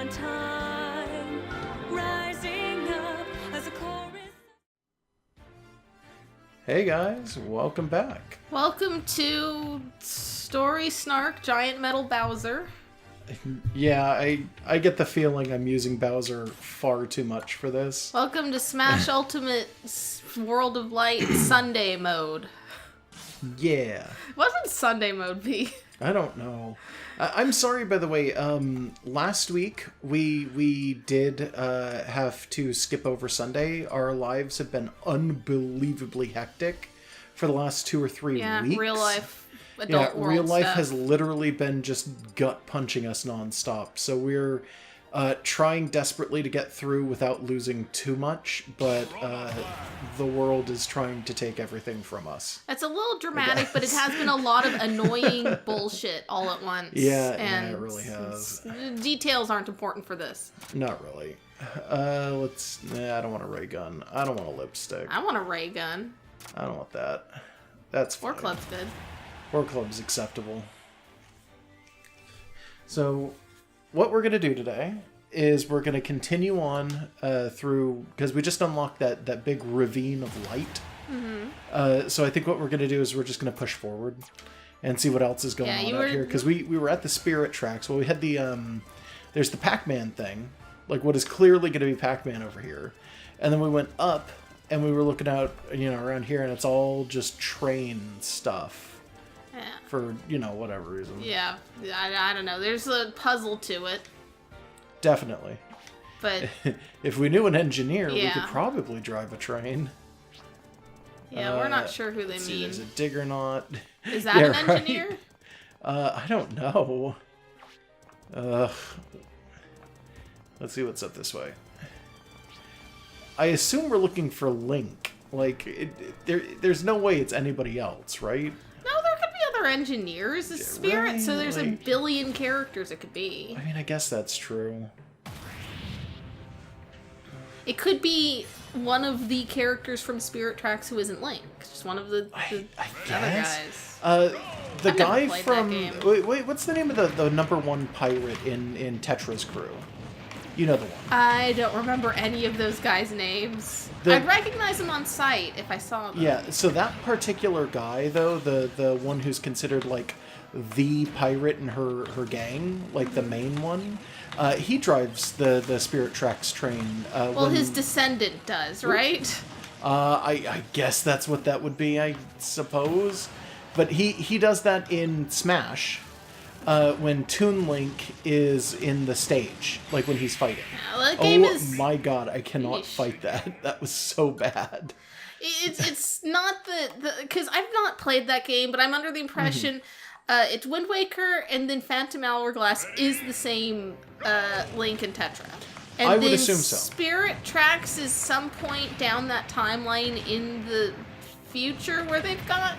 on time, rising up as a chorus. Hey guys, welcome back. Welcome to Story Snark, Giant Metal Bowser. Yeah, I get the feeling I'm using Bowser far too much for this. Welcome to Smash Ultimate World of Light Sunday mode. Yeah. What would Sunday mode be? I don't know. I'm sorry, by the way. Last week we did have to skip over Sunday. Our lives have been unbelievably hectic for the last 2 or 3 weeks. Yeah, real life. Adult world real life stuff. has literally been just gut punching us nonstop. So we're trying desperately to get through without losing too much, but the world is trying to take everything from us. That's a little dramatic, but it has been a lot of annoying bullshit all at once. Yeah, and it really has. Details aren't important for this. Not really. I don't want a ray gun. I don't want a lipstick. I want a ray gun. I don't want that. That's fine. War Club's good. War Club's acceptable. So, what we're going to do today is we're going to continue on through, because we just unlocked that big ravine of light. Mm-hmm. So I think what we're going to do is we're just going to push forward and see what else is going on out here. Because we were at the spirit tracks. Well, we had the, there's the Pac-Man thing, like what is clearly going to be Pac-Man over here. And then we went up and we were looking out, around here, and it's all just train stuff. Yeah. For, whatever reason. Yeah, I don't know. There's a puzzle to it. Definitely. But if we knew an engineer, we Yeah. could probably drive a train. yeah, we're not sure who they Let's see, mean. there's a digger knot. Is that an engineer? Right. I don't know. Let's see what's up this way. I assume we're looking for Link. Like, there's no way it's anybody else, right? No, there could be other engineers. It's Spirit, really? so there's a billion characters it could be. I mean, I guess that's true. It could be one of the characters from Spirit Tracks who isn't Link. Just one of the I other guess. guys. The I've never guy played from... that game. Wait, what's the name of the number one pirate in Tetra's crew? You know the one. I don't remember any of those guys' names. I'd recognize them on sight if I saw them. Yeah, so that particular guy, though, the one who's considered, like, the pirate in her gang, like the main one, he drives the Spirit Tracks train. Well, his descendant does, right? I guess that's what that would be, I suppose. But he does that in Smash, when Toon Link is in the stage, like when he's fighting. Well, that game My god, I cannot Yeesh. fight that. That was so bad. It's not the because I've not played that game, but I'm under the impression it's Wind Waker and then Phantom Hourglass is the same Link and Tetra. And I would then assume so. Spirit Tracks is some point down that timeline in the future where they've got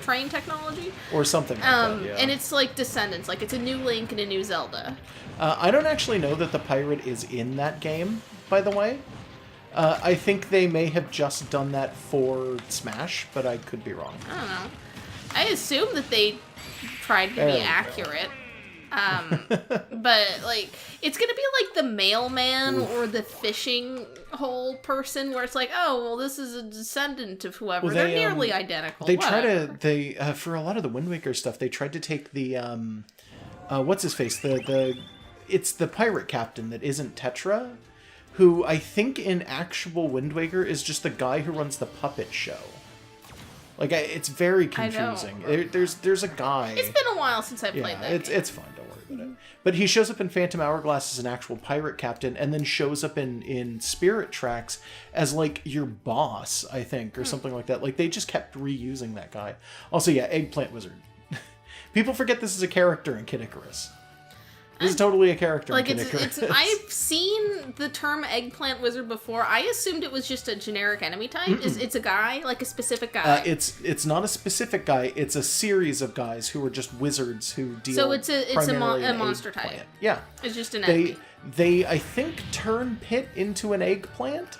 train technology Or something like that, yeah. and it's like Descendants, like it's a new Link and a new Zelda. I don't actually know that the pirate is in that game, by the way. I think they may have just done that for Smash, but I could be wrong. I don't know. I assume that they tried to There be we go. accurate. But like it's gonna be like the mailman or the fishing hole person where it's like, oh well, this is a descendant of whoever. Well, They're nearly identical. Whatever. For a lot of the Wind Waker stuff, they tried to take the what's his face, it's the pirate captain that isn't Tetra, who I think in actual Wind Waker is just the guy who runs the puppet show. Like, it's very confusing. There's a guy. It's been a while since I played that. It's fine. Don't worry about it. But he shows up in Phantom Hourglass as an actual pirate captain, and then shows up in Spirit Tracks as like your boss, I think, or something like that. Like they just kept reusing that guy. Also, yeah, Eggplant Wizard. People forget this is a character in Kid Icarus. This is totally a character Like in Kid Icarus. I've seen the term Eggplant Wizard before. I assumed it was just a generic enemy type. It's a guy, like a specific guy. It's not a specific guy. It's a series of guys who are just wizards who deal. So it's a primarily in monster eggplant. type. Yeah, It's just an enemy. They I think turn Pit into an eggplant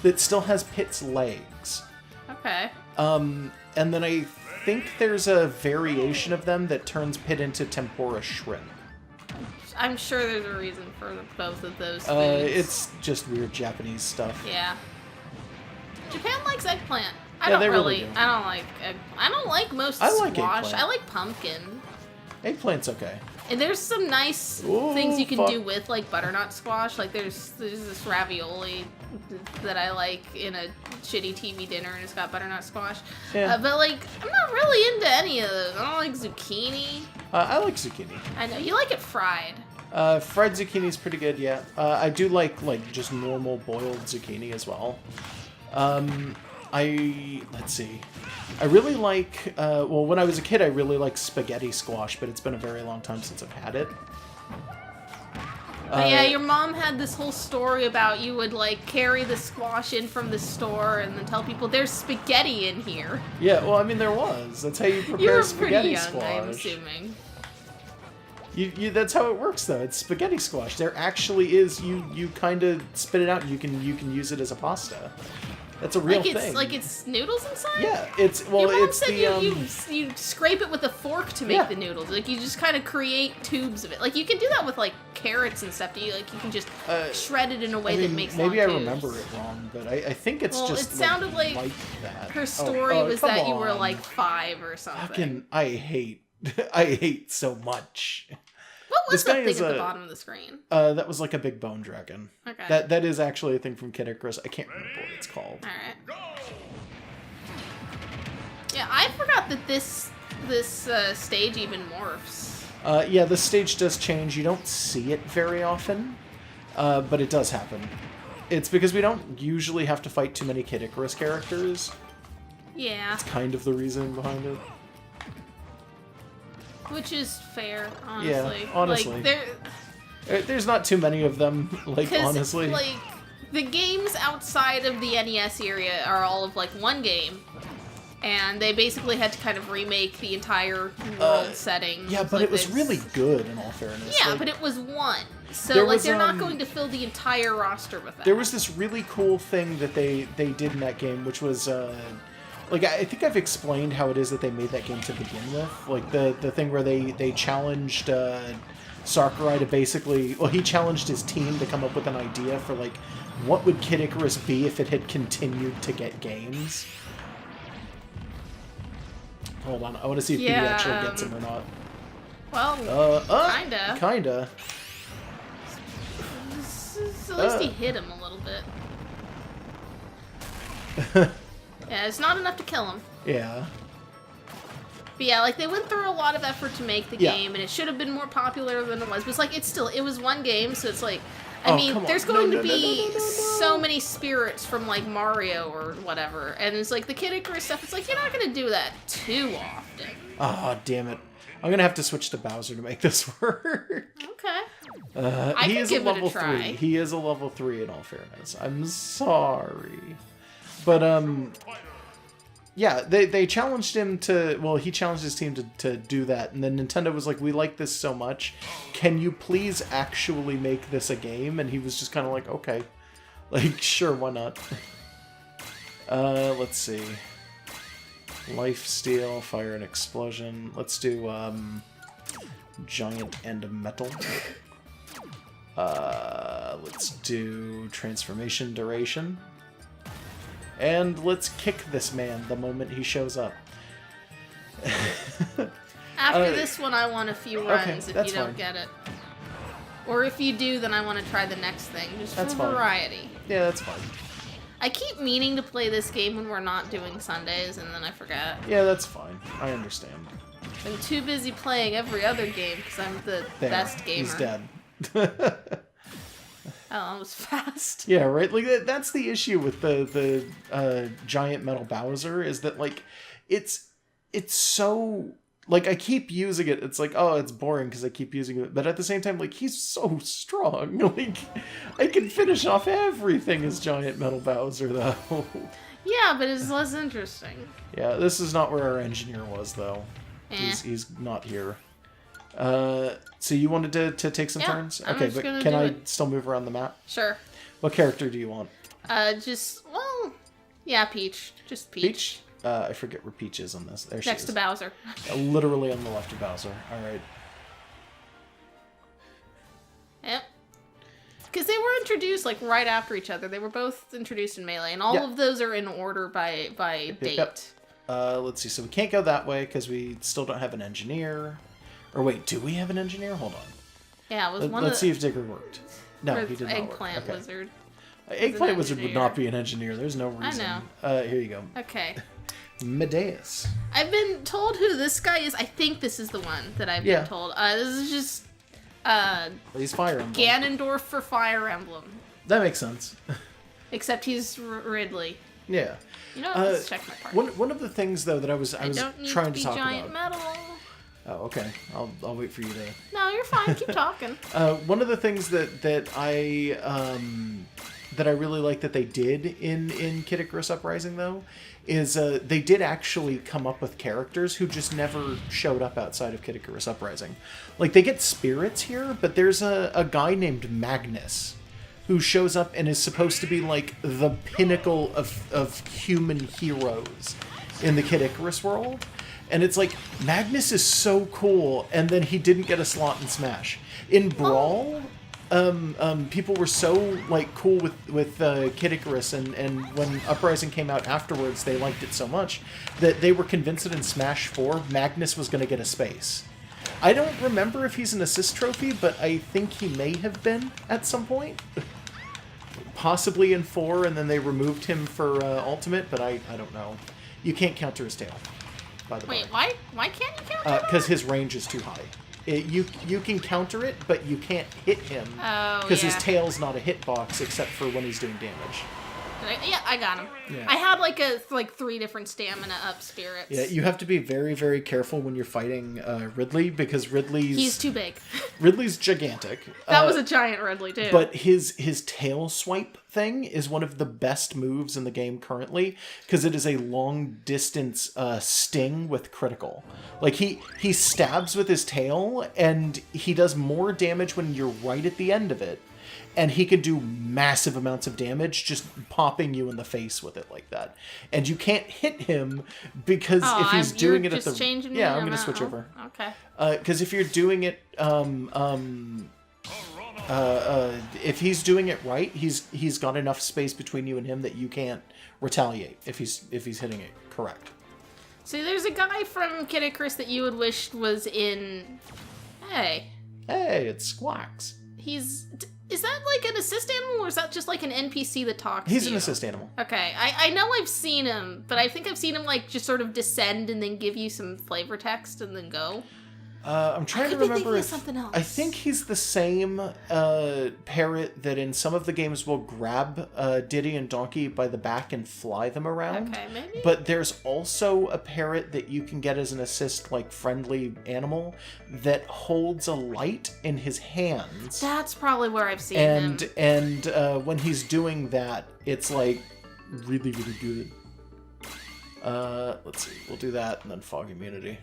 that still has Pit's legs. Okay. And then I think there's a variation of them that turns Pit into tempura shrimp. I'm sure there's a reason for both of those foods. It's just weird Japanese stuff. Yeah. Japan likes eggplant. Yeah, they really do. I don't like I don't like most I like squash. eggplant. I like pumpkin. Eggplant's okay. And there's some nice Ooh, things you can fuck. do with like butternut squash. Like there's this ravioli that I like in a shitty TV dinner, and it's got butternut squash. Yeah. But like I'm not really into any of those. I don't like zucchini. I like zucchini. I know you like it fried. Fried zucchini's pretty good, yeah. I do like just normal boiled zucchini as well. Let's see. I really like, well, when I was a kid, I really liked spaghetti squash, but it's been a very long time since I've had it. But yeah, your mom had this whole story about you would like carry the squash in from the store and then tell people there's spaghetti in here. Yeah, well, I mean, there was. That's how you prepare You were spaghetti pretty young, squash. I'm assuming. That's how it works, though. It's spaghetti squash. There actually is, you kind of spit it out and you can use it as a pasta. That's a real thing. Like it's noodles inside? Yeah, it's, well, Your mom it's said the, you scrape it with a fork to make Yeah. the noodles. Like you just kind of create tubes of it. Like you can do that with like carrots and stuff. You can just shred it in a way I mean, that makes maybe long I tubes. remember it wrong, but I think it's Well, just it sounded like that. Her story was come that you were on. like 5 or something. Fucking, I hate so much. What was This guy that thing is at the a- bottom of the screen? That was like a big bone dragon. Okay. That is actually a thing from Kid Icarus. I can't remember what it's called. All right. Yeah, I forgot that this stage even morphs. Yeah, the stage does change. You don't see it very often, but it does happen. It's because we don't usually have to fight too many Kid Icarus characters. Yeah, Kind of the reason behind it. which is fair, honestly. Yeah, honestly. Like, There's not too many of them, like, because honestly. like the games outside of the NES area are all of like one game, and they basically had to kind of remake the entire world setting. Yeah, but Like, it was there's- really good, in all fairness. Yeah, Like, but it was one. So There like was, they're not going to fill the entire roster with that. There was this really cool thing that they did in that game, which was, like, I think I've explained how it is that they made that game to begin with. Like, the thing where they challenged Sakurai to basically... Well, he challenged his team to come up with an idea for, like, what would Kid Icarus be if it had continued to get games? Hold on, I want to see if he actually gets him or not. Well, kinda. Kinda. At least he hit him a little bit. Yeah, it's not enough to kill him. Yeah. But yeah, like they went through a lot of effort to make the Yeah. game, and it should have been more popular than it was. But it's like it was one game, so it's like, I Oh, mean, come on. there's No, going no, to no, be no, no, no, no. so many spirits from like Mario or whatever, and it's like the Kid Icarus stuff. It's like you're not gonna do that too often. Oh, damn it. I'm gonna have to switch to Bowser to make this work. Okay. He can is give a it a level try. 3. He is a level 3 in all fairness. I'm sorry. But, yeah, they challenged him to... Well, he challenged his team to do that, and then Nintendo was like, we like this so much, can you please actually make this a game? And he was just kind of like, okay. Like, sure, why not? Let's see. Life Steal, Fire and Explosion. Let's do, Giant and Metal. Let's do Transformation Duration. And let's kick this man the moment he shows up. After this one, I want a few runs if that's you don't fine. get it. Or if you do, then I want to try the next thing, just That's for fine. variety. Yeah, that's fine. I keep meaning to play this game when we're not doing Sundays, and then I forget. Yeah, that's fine. I understand. I'm too busy playing every other game because I'm the There, best gamer. he's dead. Oh, that was fast. Yeah, right? Like, that's the issue with the Giant Metal Bowser, is that, like, it's so... Like, I keep using it. It's like, oh, it's boring because I keep using it. But at the same time, like, he's so strong. Like, I can finish off everything as Giant Metal Bowser, though. Yeah, but it's less interesting. Yeah, this is not where our engineer was, though. Eh. He's not here. So you wanted to take some Yeah, turns? I'm Okay, just but gonna can do I it. still move around the map? Sure. What character do you want? Yeah, Peach. Just Peach. Peach? I forget where Peach is on this. There she Next is. to Bowser. Literally on the left of Bowser. Alright. introduced like right after each other. They were both introduced in Melee, and all Yeah. of those are in order by date. Yep. Let's see. So we can't go that way because we still don't have an engineer. Or wait, do we have an engineer? Hold on. Yeah, it was one Let's of see if Digger worked. No, he did not work. Eggplant Okay. Wizard. Eggplant Wizard would engineer. not be an engineer. There's no reason. Here you go. Okay. Medeus. I've been told who this guy is. I think this is the one that I've Yeah. been told. This is just He's Fire Emblem. Ganondorf for Fire Emblem. That makes sense. Except he's Ridley. Yeah. You know, let's check my part. One of the things though that I was don't need trying to to be talk giant about. metal. Oh, okay. I'll wait for you to. No, you're fine. Keep talking. One of the things that I really like that they did in Kid Icarus Uprising though is they did actually come up with characters who just never showed up outside of Kid Icarus Uprising. Like they get spirits here, but there's a guy named Magnus who shows up and is supposed to be like the pinnacle of human heroes in the Kid Icarus world. And it's like, Magnus is so cool, and then he didn't get a slot in Smash. In Brawl, people were so like cool with Kid Icarus, and when Uprising came out afterwards, they liked it so much that they were convinced that in Smash 4, Magnus was going to get a space. I don't remember if he's an assist trophy, but I think he may have been at some point. Possibly in 4, and then they removed him for Ultimate, but I don't know. You can't counter his tail. By the Wait, way. why can't you counter him? Because his range is too high. You can counter it, but you can't hit him. Oh, Because yeah. his tail's not a hitbox except for when he's doing damage. Yeah, I got him. Yeah. I had like 3 different stamina up spirits. Yeah, you have to be very, very careful when you're fighting Ridley, because He's too big. Ridley's gigantic. That was a giant Ridley too. But his tail swipe thing is one of the best moves in the game currently, because it is a long distance sting with critical. Like he stabs with his tail, and he does more damage when you're right at the end of it. And he can do massive amounts of damage just popping you in the face with it like that. And you can't hit him because if he's doing it at the... changing Yeah, me? I'm going to switch over. Okay. Because if you're doing it... if he's doing it right, he's got enough space between you and him that you can't retaliate if he's hitting it correct. See, there's a guy from Kid Icarus that you would wish was in... Hey. Hey, it's Squawks. Is that like an assist animal, or is that just like an NPC that talks He's to an you? assist animal. Okay, I know I've seen him, but I think I've seen him like just sort of descend and then give you some flavor text and then go. I'm trying to could be remember thinking of if something else. I think he's the same parrot that in some of the games will grab Diddy and Donkey by the back and fly them around. Okay, maybe. But there's also a parrot that you can get as an assist, like friendly animal, that holds a light in his hands. That's probably where I've seen him. And when he's doing that, it's like really, really good. Let's see, we'll do that and then fog immunity.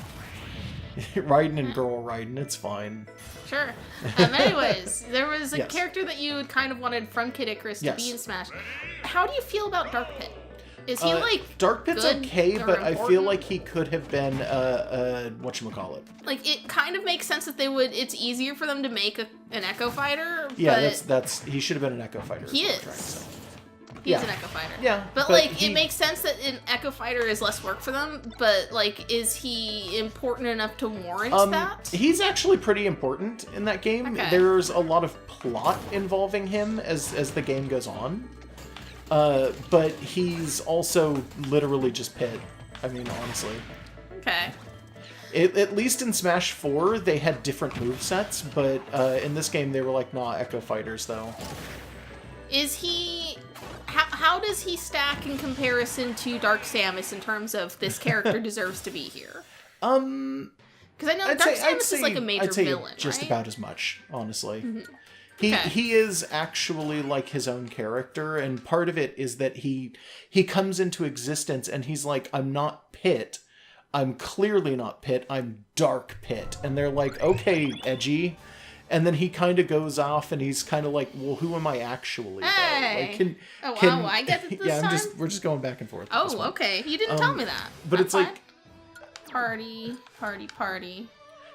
Raiden and Girl Raiden, it's fine. Sure. Anyways, there was a Yes. character that you kind of wanted from Kid Icarus to Yes. be in Smash. How do you feel about Dark Pit? Is he like Dark Pit's good okay, or but I feel important? like he could have been whatchamacallit. Like, it kind of makes sense that it's easier for them to make an Echo Fighter, Yeah, but that's he should have been an Echo Fighter. he what I'm is. trying to say. He's Yeah. an Echo Fighter. Yeah, But, but like, he- it makes sense that an Echo Fighter is less work for them, but, like, is he important enough to warrant that? He's actually pretty important in that game. Okay. There's a lot of plot involving him as the game goes on. But he's also literally just Pit. I mean, honestly. Okay. At least in Smash 4, they had different movesets, but in this game, they were like, nah, Echo Fighters, though. Is he... How does he stack in comparison to Dark Samus in terms of this character deserves to be here? Because I know Dark Samus is like a major I'd say villain, just right? about as much, honestly. Okay. He is actually like his own character, and part of it is that he comes into existence and he's like, I'm not Pit. I'm clearly not Pit. I'm Dark Pit. And they're like, okay, edgy. And then he kind of goes off, and he's kind of like, "Well, who am I actually?" though? Hey! Like, Oh, I get it this yeah, time? we're just going back and forth. at this Oh, one. okay. You didn't tell me that. But That's it's like, fine. Party.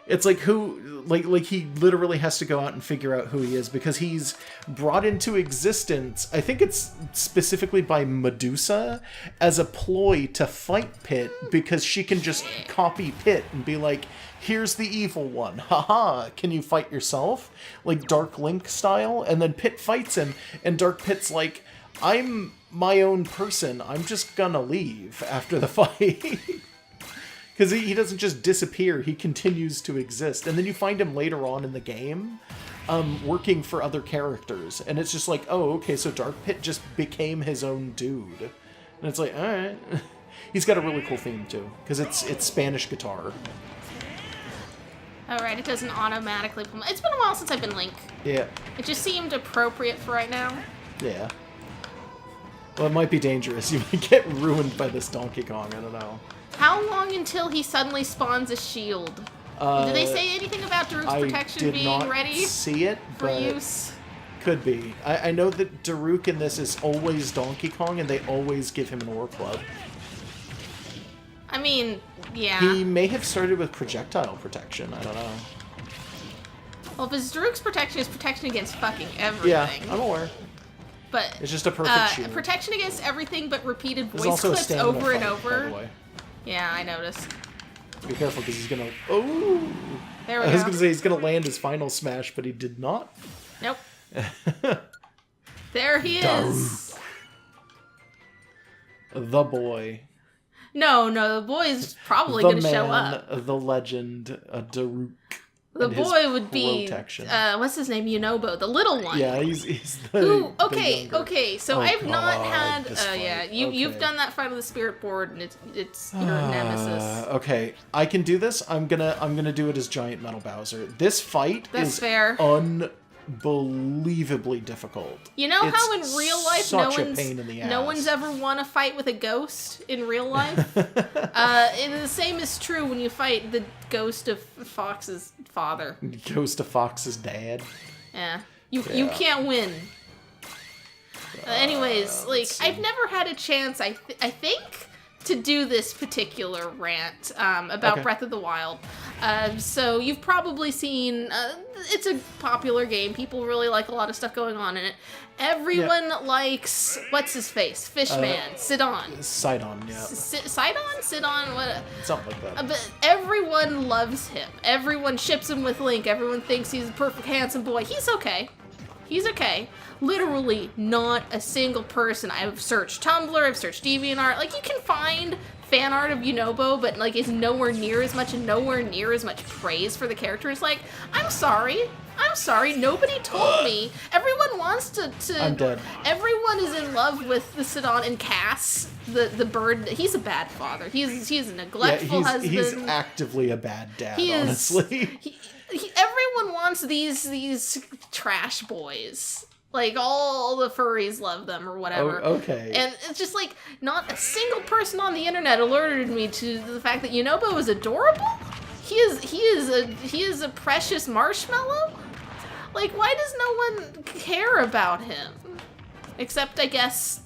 It's like like he literally has to go out and figure out who he is because he's brought into existence. I think it's specifically by Medusa as a ploy to fight Pit because she can just copy Pit and be like, here's the evil one. Haha, can you fight yourself? Like Dark Link style. And then Pit fights him and Dark Pit's like, I'm my own person. I'm just gonna leave after the fight. Because he doesn't just disappear, he continues to exist. And then you find him later on in the game, working for other characters. And it's just like, oh, okay, so Dark Pit just became his own dude. And it's like, alright. He's got a really cool theme, too. Because it's Spanish guitar. Alright, it doesn't automatically pull. It's been a while since I've been Link. Yeah. It just seemed appropriate for right now. Yeah. Well, it might be dangerous. You might get ruined by this Donkey Kong, I don't know. How long until he suddenly spawns a shield? Did they say anything about Daruk's protection being ready see it, for but use? Could be. I know that Daruk in this is always Donkey Kong, and they always give him an ore club. I mean, yeah. He may have started with projectile protection. I don't know. Well, if it's Daruk's protection, it's protection against fucking everything. Yeah, I'm aware. But it's just a perfect shield. Protection against everything, but repeated There's voice also clips a over and fight, over. by the way. Yeah, I noticed. Be careful, because he's gonna... Oh! There we go. I was gonna say he's gonna land his final smash, but he did not. Nope. There he is. The boy. No, the boy's probably The going to show up. The legend, Daruk. The boy would be, protection. What's his name? Yunobo, the little one. Yeah, he's the Who? the Okay, younger. okay. So Oh, I've not God, had. this fight. Yeah, you've Okay. done that fight on the spirit board, and it's your nemesis. Okay, I can do this. I'm gonna do it as Giant Metal Bowser. This fight That's is fair. unbelievably diffult. You know It's how in real life such a pain in the no ass. one's ever won a fight with a ghost in real life? And the same is true when you fight the ghost of Fox's father. Goes to Fox's dad. Yeah. You can't win. Anyways, like, I've never had a chance, I think, to do this particular rant about Okay. Breath of the Wild. So you've probably seen, it's a popular game. People really like a lot of stuff going on in it. Everyone likes, what's his face? Fishman, Sidon. Sidon, yeah. Sidon? Sidon? What? Something like that. But everyone loves him. Everyone ships him with Link. Everyone thinks he's a perfect, handsome boy. He's okay. He's okay. Literally not a single person. I've searched Tumblr, I've searched DeviantArt. Like, you can find fan art of Yunobo, but, like, it's nowhere near as much and nowhere near as much praise for the character. It's like, I'm sorry, nobody told me. Everyone wants to I'm dead. Everyone is in love with the Sidon and Cass, the bird. He's a bad father. He's a neglectful husband. He's actively a bad dad, He is- honestly. Everyone wants these trash boys. Like, all the furries love them or whatever. Oh, okay. And it's just like, not a single person on the internet alerted me to the fact that Yunobo is adorable. He is a precious marshmallow. Like, why does no one care about him? Except, I guess,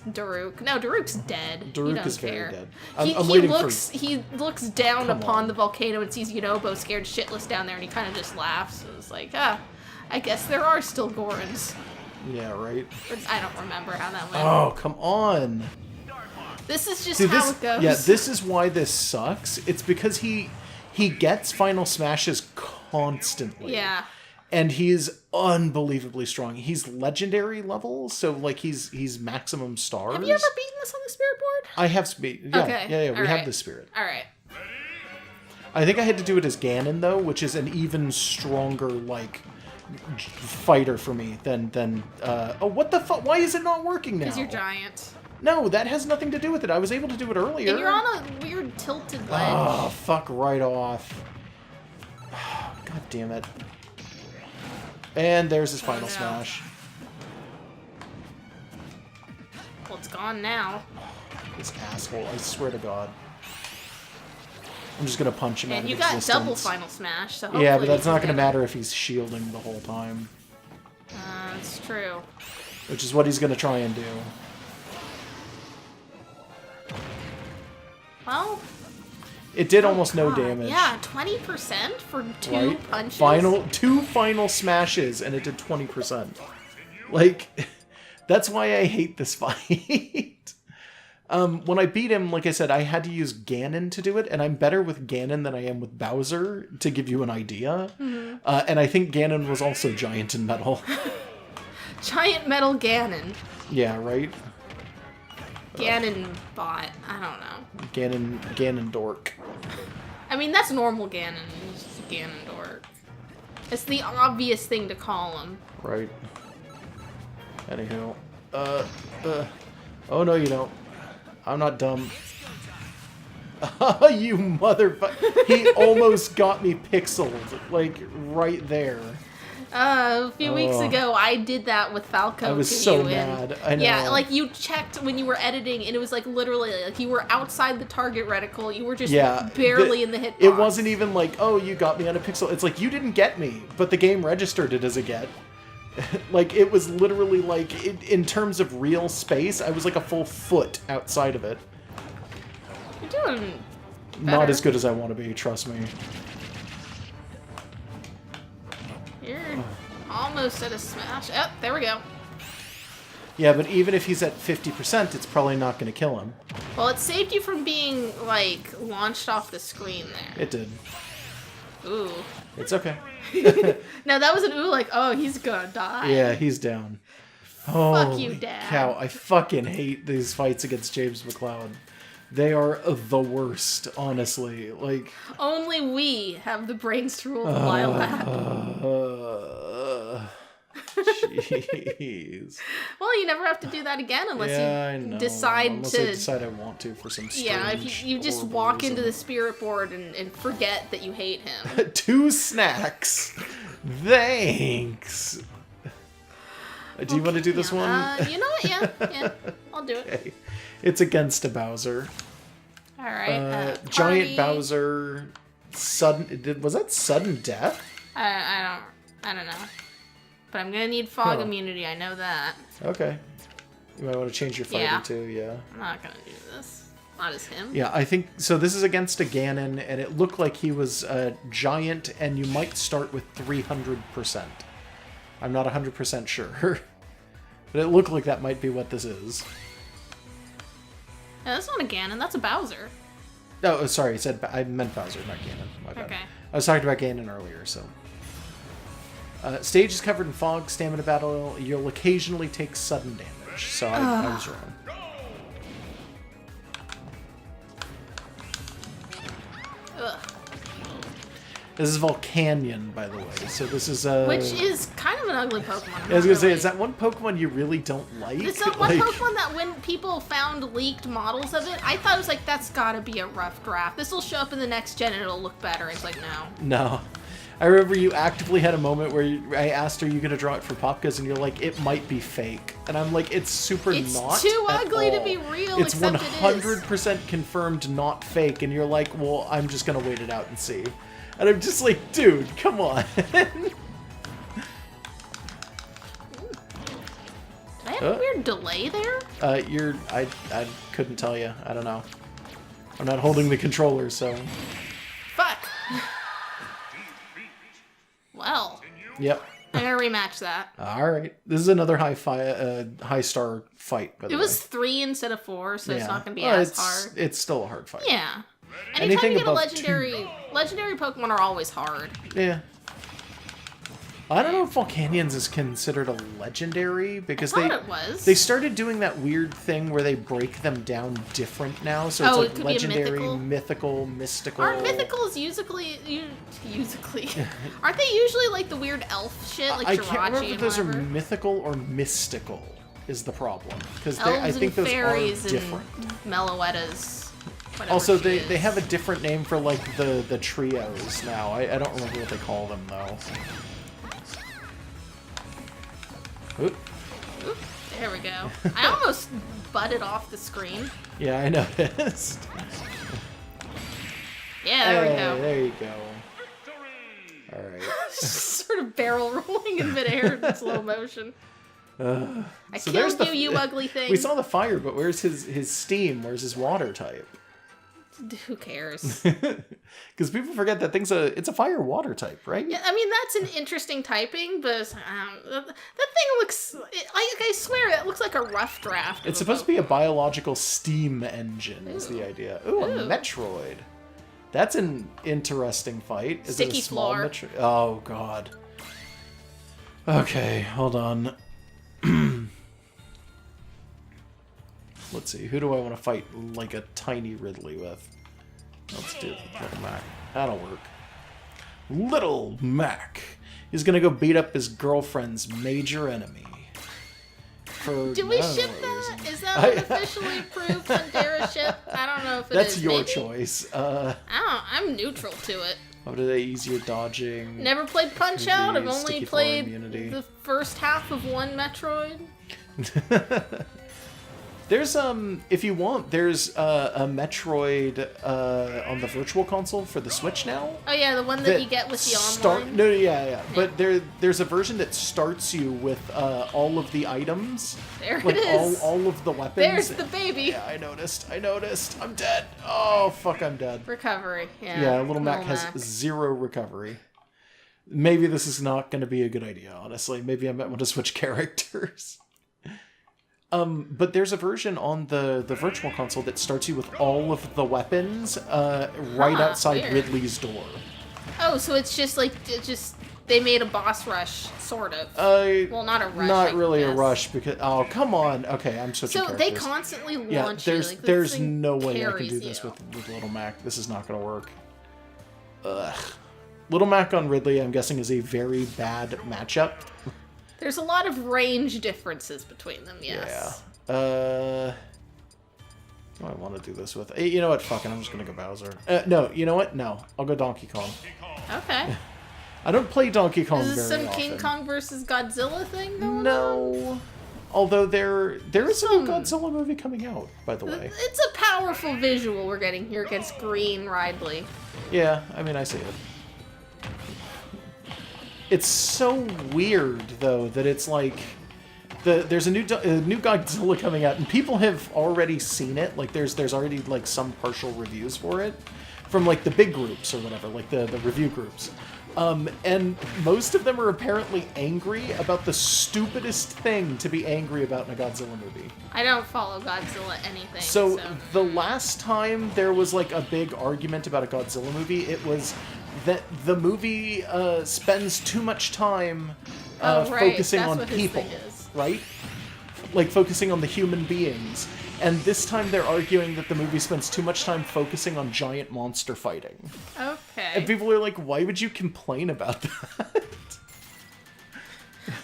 Daruk. No, Daruk's dead. He Daruk don't is very care. dead. He I'm waiting he looks down Come upon on. the volcano and sees Yunobo scared shitless down there, and he kind of just laughs. And it's like, I guess there are still Gorons. Yeah, right? But I don't remember how that went. Oh, come on. This is just See, how it goes. Yeah, this is why this sucks. It's because he gets final smashes constantly. Yeah. And he's unbelievably strong. He's legendary level, so like he's maximum stars. Have you ever beaten this on the spirit board? I have yeah, Okay, yeah, we have alright. the spirit. All right. I think I had to do it as Ganon though, which is an even stronger like fighter for me than oh, what the fuck? Why is it not working now? Because you're giant. No, that has nothing to do with it. I was able to do it earlier. And you're on a weird tilted ledge. Oh, fuck right off. God damn it. And there's his final no. smash. Well, it's gone now. This asshole, I swear to God. I'm just gonna punch him out And of you got existence. double final smash, so Yeah, but hopefully that's we not can gonna get it. matter if he's shielding the whole time. It's true. Which is what he's gonna try and do. It did almost no God, damage. Yeah, 20% for two Right? punches. Two final smashes, and it did 20%. Like, that's why I hate this fight. When I beat him, like I said, I had to use Ganon to do it, and I'm better with Ganon than I am with Bowser, to give you an idea. Mm-hmm. And I think Ganon was also giant in metal. Giant metal Ganon. Yeah, right? Ganon bot. I don't know. Ganon dork. I mean, that's normal Ganon. He's just a Ganon dork. It's the obvious thing to call him. Right. Anyhow. Oh no you don't. I'm not dumb. Oh, you motherfucker. He almost got me pixeled. Like, right there. A few weeks ago, I did that with Falco. I was so mad. I know. Yeah, like you checked when you were editing, and it was like literally like you were outside the target reticle. You were just barely in the hitbox. It wasn't even like, oh, you got me on a pixel. It's like, you didn't get me, but the game registered it as a get. Like, it was literally like, in terms of real space, I was like a full foot outside of it. You're doing better. Not as good as I want to be, trust me. You're almost at a smash. Oh, there we go. Yeah, but even if he's at 50%, it's probably not going to kill him. Well, it saved you from being, like, launched off the screen there. It did. Ooh. It's okay. No, that was an ooh, like, oh, he's gonna die. Yeah, he's down. Oh, you, Dad. cow. I fucking hate these fights against James McCloud. They are the worst, honestly. Like, only we have the brains to rule the wild lab. Jeez. Well, you never have to do that again unless I you know. decide unless to. I decide I want to for some strange, Yeah, if you just horrible walk reason. into the spirit board and forget that you hate him. 2 snacks. Thanks. Do you want to do this one? You know what? Yeah, I'll do it. Okay. It's against a Bowser. All right. Giant party. Bowser. Sudden. Was that sudden death? I don't know. But I'm gonna need fog immunity. I know that. Okay. You might want to change your fighter too. Yeah. I'm not gonna do this. Not as him. Yeah, I think so. This is against a Ganon, and it looked like he was a giant, and you might start with 300%. I'm not 100% sure, but it looked like that might be what this is. No, that's not a Ganon. That's a Bowser. Oh, sorry. I meant Bowser, not Ganon. My bad. Okay. I was talking about Ganon earlier, so. Stage is covered in fog, stamina battle. You'll occasionally take sudden damage, so I was wrong. Ugh. This is Volcanion, by the way. So this is Which is kind of an ugly Pokemon. I was gonna say, is that one Pokemon you really don't like? It's that one Pokemon that when people found leaked models of it, I thought it was like, that's gotta be a rough draft. This will show up in the next gen and it'll look better. It's like, no. No. I remember you actively had a moment where I asked, are you going to draw it for Popkas? And you're like, it might be fake. And I'm like, it's super It's not too at ugly to all. be real, It's except it is. 100% confirmed not fake. And you're like, well, I'm just going to wait it out and see. And I'm just like, dude, come on. Did I have a weird delay there? I couldn't tell you. I don't know. I'm not holding the controller, so. Fuck. Well, Yep. I'm gonna rematch that. All right. This is another high star fight, by the It way. was 3 instead of 4, so it's not gonna be Well, as it's, hard. It's still a hard fight. Yeah. Anytime Anything you get a above legendary Pokemon are always hard. Yeah. I don't know if Volcanions is considered a legendary because I thought it was. they started doing that weird thing where they break them down different now. So Oh, it's it could like be a legendary, mythical? mystical. Aren't mythicals aren't they usually like the weird elf shit, like I Jirachi can't remember if and those are whatever? mythical or mystical is the problem because Elves I think and those are fairies different. and Meloettas. whatever Also, she they is. have a different name for like the trios now. I don't remember what they call them though. Oop. Oop, there we go. I almost butted off the screen. Yeah, I noticed. Yeah, there we Hey, go. there you go. All right. Sort of barrel rolling in midair in slow motion. I So killed there's you, you ugly thing. We saw the fire, but where's his steam? Where's his water type? Who cares? Because people forget that it's a fire water type, right? Yeah, I mean, that's an interesting typing, but that thing looks... I swear, it looks like a rough draft. It's supposed to be a biological steam engine, is the idea. Ooh, a Metroid. That's an interesting fight. Is Sticky it a small floor. Metroid? Oh, God. Okay, hold on. Let's see, who do I want to fight like a tiny Ridley with? Let's do it with Little Mac. That'll work. Little Mac is gonna go beat up his girlfriend's major enemy. Do we ship that? Is that officially approved Fundera ship? I don't know if it is. That's your Maybe? choice. I'm neutral to it. How do they easier dodging? Never played Punch-Out. I've only Sticky floor played immunity. the first half of one Metroid. There's if you want, there's a Metroid on the Virtual Console for the Switch now. Oh yeah, the one that you get with the online. No, yeah. But there's a version that starts you with all of the items. There like it is. all of the weapons. There's the baby. Yeah, I noticed. I'm dead. Oh fuck, I'm dead. Recovery. Yeah. Yeah, Little Mac has 0 recovery. Maybe this is not going to be a good idea, honestly. Maybe I might want to switch characters. But there's a version on the Virtual Console that starts you with all of the weapons right outside weird. Ridley's door. Oh, so it's just like they made a boss rush, sort of. Well, not a rush. Not I really a guess. rush because come on. Okay, I'm switching So characters. they constantly launch. Yeah, there's you. Like, this there's thing no way I can carries do this you. with Little Mac. This is not going to work. Ugh. Little Mac on Ridley, I'm guessing, is a very bad matchup. There's a lot of range differences between them. Yes. Yeah. What do I want to do this with? You know what? Fucking, I'm just gonna go Bowser. No, you know what? No, I'll go Donkey Kong. Okay. I don't play Donkey Kong Is this very some often. King Kong versus Godzilla thing going on? No. Although there is a new Godzilla movie coming out, by the way. It's a powerful visual we're getting here against Green Ridley. Yeah, I mean, I see it. It's so weird, though, that it's like... There's a new Godzilla coming out, and people have already seen it. Like, there's already, like, some partial reviews for it. From, like, the big groups or whatever, like, the review groups. And most of them are apparently angry about the stupidest thing to be angry about in a Godzilla movie. I don't follow Godzilla anything. So the last time there was, like, a big argument about a Godzilla movie, it was that the movie spends too much time focusing That's on what his people, thing is. right? Like, focusing on the human beings. And this time they're arguing that the movie spends too much time focusing on giant monster fighting. Okay. And people are like, why would you complain about that?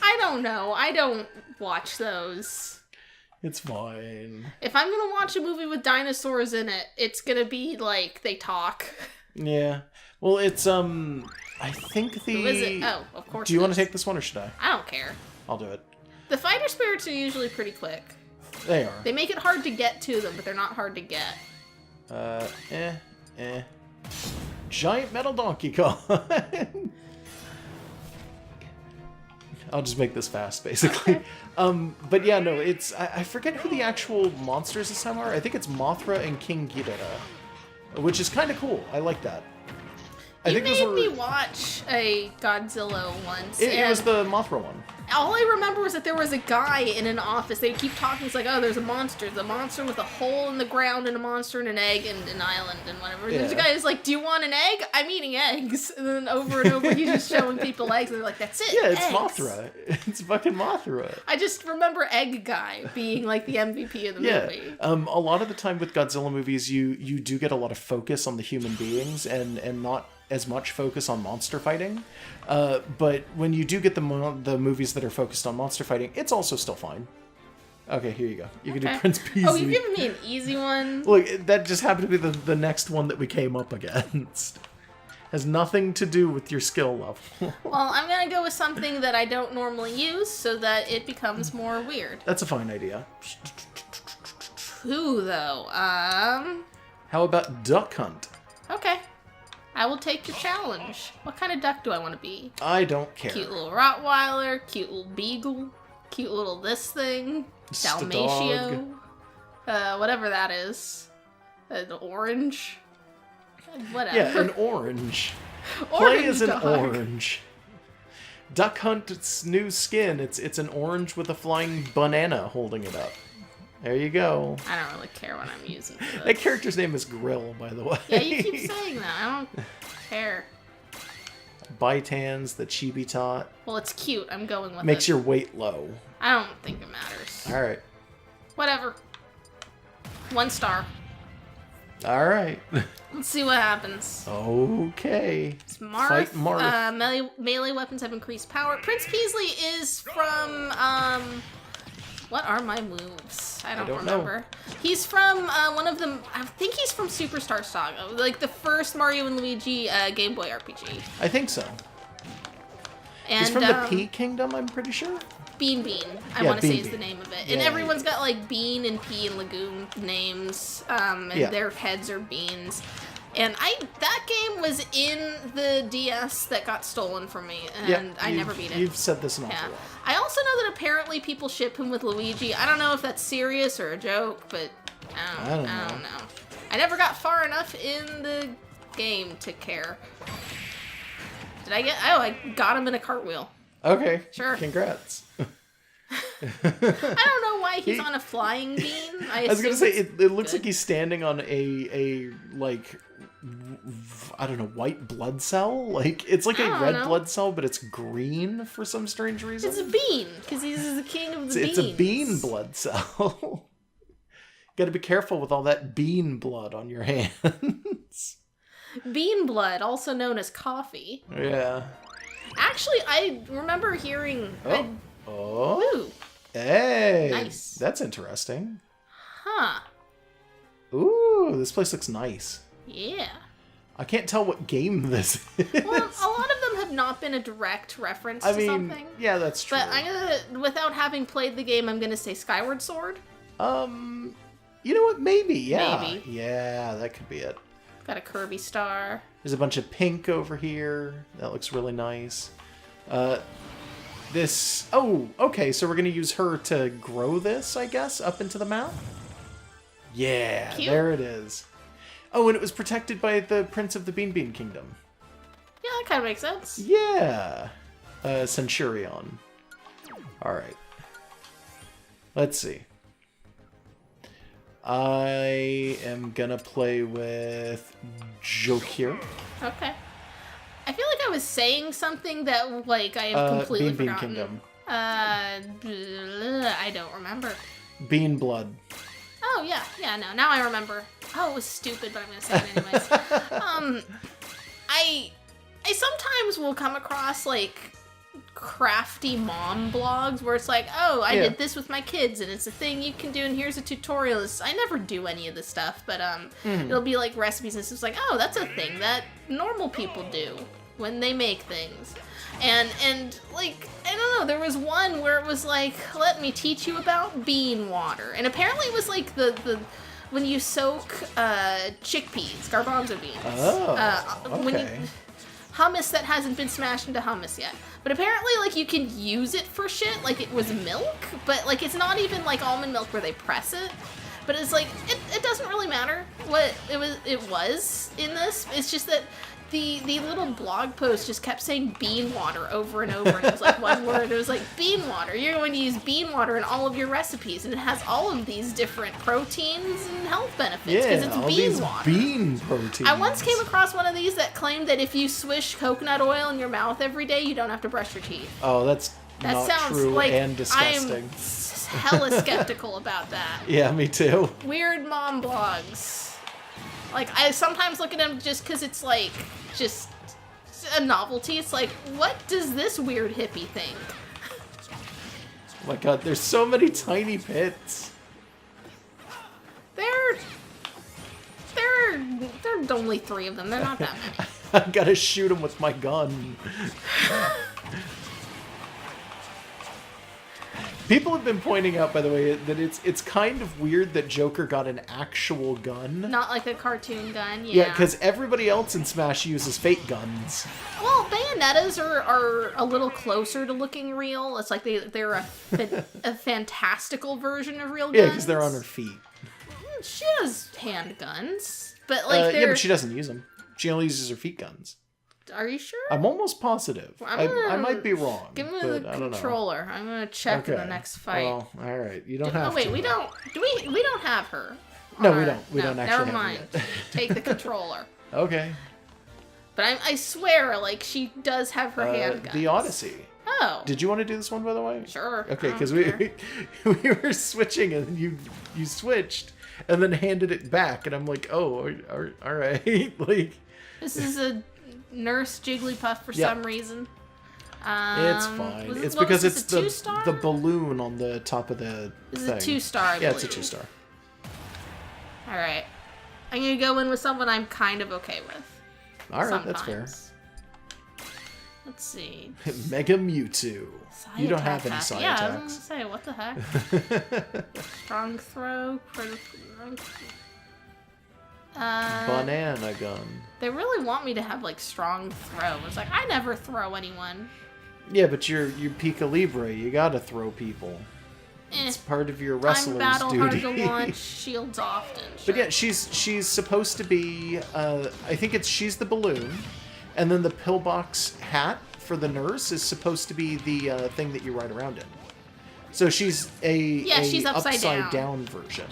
I don't know. I don't watch those. It's fine. If I'm gonna watch a movie with dinosaurs in it, it's gonna be like they talk. Yeah. Well, it's, I think the... Who is it? Oh, of course. Do you it want to is. take this one, or should I? I don't care. I'll do it. The fighter spirits are usually pretty quick. They are. They make it hard to get to them, but they're not hard to get. Giant metal Donkey Kong. I'll just make this fast, basically. Okay. But yeah, no, it's... I forget who the actual monsters this time are. I think it's Mothra and King Ghidorah, which is kind of cool. I like that. I You think made those were... me watch a Godzilla once. It was and the Mothra one. all I remember was that there was a guy in an office. They keep talking. It's like, oh, there's a monster. The monster with a hole in the ground and a monster and an egg and an island and whatever. Yeah. There's a guy who's like, do you want an egg? I'm eating eggs. And then over and over, he's just showing people eggs. And they're like, that's it. Yeah, it's eggs. Mothra. It's fucking Mothra. I just remember Egg Guy being like the MVP of the Yeah, movie. a lot of the time with Godzilla movies, you do get a lot of focus on the human beings and not as much focus on monster fighting. But when you do get the movies that are focused on monster fighting, it's also still fine. Okay, here you go. You can do Okay. Prince Peasy. Oh, you've given me an easy one. Look, that just happened to be the next one that we came up against. Has nothing to do with your skill level. Well, I'm gonna go with something that I don't normally use so that it becomes more weird. That's a fine idea. Who, though? How about Duck Hunt? Okay. I will take your challenge. What kind of duck do I want to be? I don't care. Cute little Rottweiler, cute little Beagle, cute little this thing, Just a Dalmatio, whatever that is. An orange. Whatever. Yeah, an orange. Play as an dog. orange. Duck Hunt's new skin. It's an orange with a flying banana holding it up. There you go. I don't really care what I'm using for That this. character's name is Grill, by the way. Yeah, you keep saying that. I don't care. Bytans, the Chibi Tot. Well, it's cute. I'm going with Makes it. your weight low. I don't think it matters. Alright. Whatever. 1 star. Alright. Let's see what happens. Okay. It's Marth. Fight Marth. Melee weapons have increased power. Prince Peasley is from, what are my moves? I don't don't know. remember. He's from, one of them, I think he's from Superstar Saga. Like, the first Mario and Luigi, Game Boy RPG. I think so. And, He's from the P Kingdom, I'm pretty sure. Bean Bean, I Yeah, want to say Bean is the Bean. name of it. Yeah, And yeah, everyone's got like Bean and Pea and Legume names, and Yeah. their heads are beans. And that game was in the DS that got stolen from me, and I never beat it. You've said this an Yeah. awful lot. I also know that apparently people ship him with Luigi. I don't know if that's serious or a joke, but I don't know. I never got far enough in the game to care. Did I get? Oh, I got him in a cartwheel. Okay. Sure. Congrats. I don't know why he's on a flying bean. I was gonna assume say it's it looks good. like he's standing on a like I don't know, white blood cell. Like it's like I a don't red know. blood cell, but it's green for some strange reason. It's a bean because he's the king of the beans. It's a bean blood cell. Got to be careful with all that bean blood on your hands. Bean blood, also known as coffee. Yeah. Actually, I remember hearing. Oh. Ooh, Hey. Nice. That's interesting. huh? Ooh, this place looks nice. Yeah. I can't tell what game this is. Well, a lot of them have not been a direct reference I to mean, something. yeah, that's true. But I'm gonna, without having played the game, I'm gonna say Skyward Sword. You know what? Maybe, yeah. Maybe. Yeah, that could be it. Got a Kirby star. There's a bunch of pink over here. That looks really nice. This... Oh, okay, so we're going to use her to grow this, I guess, up into the map? Yeah, Cute. there it is. Oh, and it was protected by the Prince of the Bean Bean Kingdom. Yeah, that kind of makes sense. Yeah. Centurion. Alright. Let's see. I am gonna play with Jokir. Okay. I feel like I was saying something that, like, I have completely Bean Bean forgotten. Kingdom. I don't remember. Bean Blood. Oh, yeah, no, now I remember. Oh, it was stupid, but I'm gonna say it anyways. I sometimes will come across, like, crafty mom blogs where it's like, oh, I Yeah. did this with my kids, and it's a thing you can do, and here's a tutorial. I never do any of this stuff, but it'll be like recipes, and it's just like, oh, that's a thing that normal people do when they make things. And like, I don't know, there was one where it was like, let me teach you about bean water. And apparently it was like the when you soak chickpeas, garbanzo beans. Oh, When you, okay. hummus that hasn't been smashed into hummus yet. But apparently, like, you can use it for shit, like it was milk, but, like, it's not even, like, almond milk where they press it. But it's, like, it doesn't really matter what it was in this. It's just that the little blog post just kept saying bean water over and over, and it was, like, one word. It was, like, bean water. You're going to use bean water in all of your recipes, and it has all of these different proteins and health benefits, because Yeah, it's all bean these water. bean proteins. I once came across one of these that claimed that if you swish coconut oil in your mouth every day, you don't have to brush your teeth. Oh, that's That not sounds true like and disgusting. I'm hella skeptical about that. Yeah, me too. Weird mom blogs. Like, I sometimes look at them just because it's like, just a novelty. It's like, what does this weird hippie think? Oh my god, there's so many tiny pits. There are only 3 of them. They're not that many. I gotta shoot him with my gun. People have been pointing out, by the way, that it's kind of weird that Joker got an actual gun. Not like a cartoon gun, Yeah, because everybody else in Smash uses fake guns. Well, Bayonettas are a little closer to looking real. It's like they're a fantastical version of real guns. Yeah, because they're on her feet. She has handguns, but like Yeah, they're but she doesn't use them. She only uses her feet guns. Are you sure? I'm almost positive. I might be wrong. Give me but the I don't controller. I'm gonna check in the next fight. Well, all right. You don't have Oh wait, to. we don't. Do we? We don't have her. No, on we our- don't. We don't actually Never have her mind. yet. Take the controller. Okay. But I swear, like she does have her handguns. The Odyssey. Oh. Did you want to do this one, by the way? Sure. Okay, I because don't care. we were switching and then you switched and then handed it back and I'm like, oh, all right, like. This is a Nurse Jigglypuff for Yeah. some reason. It's fine. Was It's what because was it's this, a 2-star? the balloon on the top of the This is thing. a 2-star. I Yeah, it's a believe. 2-star. All right. I'm gonna go in with someone I'm kind of okay with. All right, that's fair. Sometimes. Let's see. Mega Mewtwo. Psi You don't attack have any hack. psi Yeah, I was attacks. gonna say, what the heck? Strong throw, critical. Banana gun. They really want me to have like strong throw. It's like I never throw anyone. Yeah, but you're Pika Libre. You gotta throw people. Eh. It's part of your I'm wrestler's battle duty. hard to launch, shields often. But Sure. yeah, she's supposed to be. I think she's the balloon, and then the pillbox hat for the nurse is supposed to be the thing that you ride around in. So she's she's upside down version.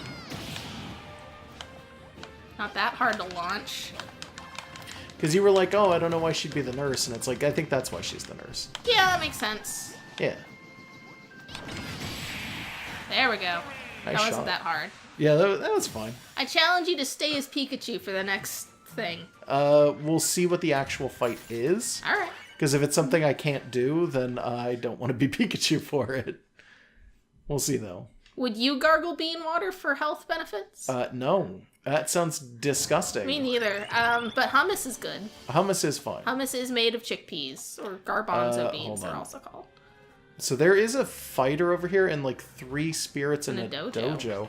Not that hard to launch. Because you were like, oh, I don't know why she'd be the nurse, and it's like I think that's why she's the nurse. Yeah, that makes sense. Yeah. There we go. Nice That wasn't shot. that hard. Yeah, that was fine. I challenge you to stay as Pikachu for the next thing. We'll see what the actual fight is. All right. Because if it's something I can't do, then I don't want to be Pikachu for it. We'll see, though. Would you gargle bean water for health benefits? No. That sounds disgusting. Me neither. But hummus is good. Hummus is fine. Hummus is made of chickpeas, or garbanzo beans, hold they're on. also called. So there is a fighter over here and like 3 spirits in In a a dojo. dojo.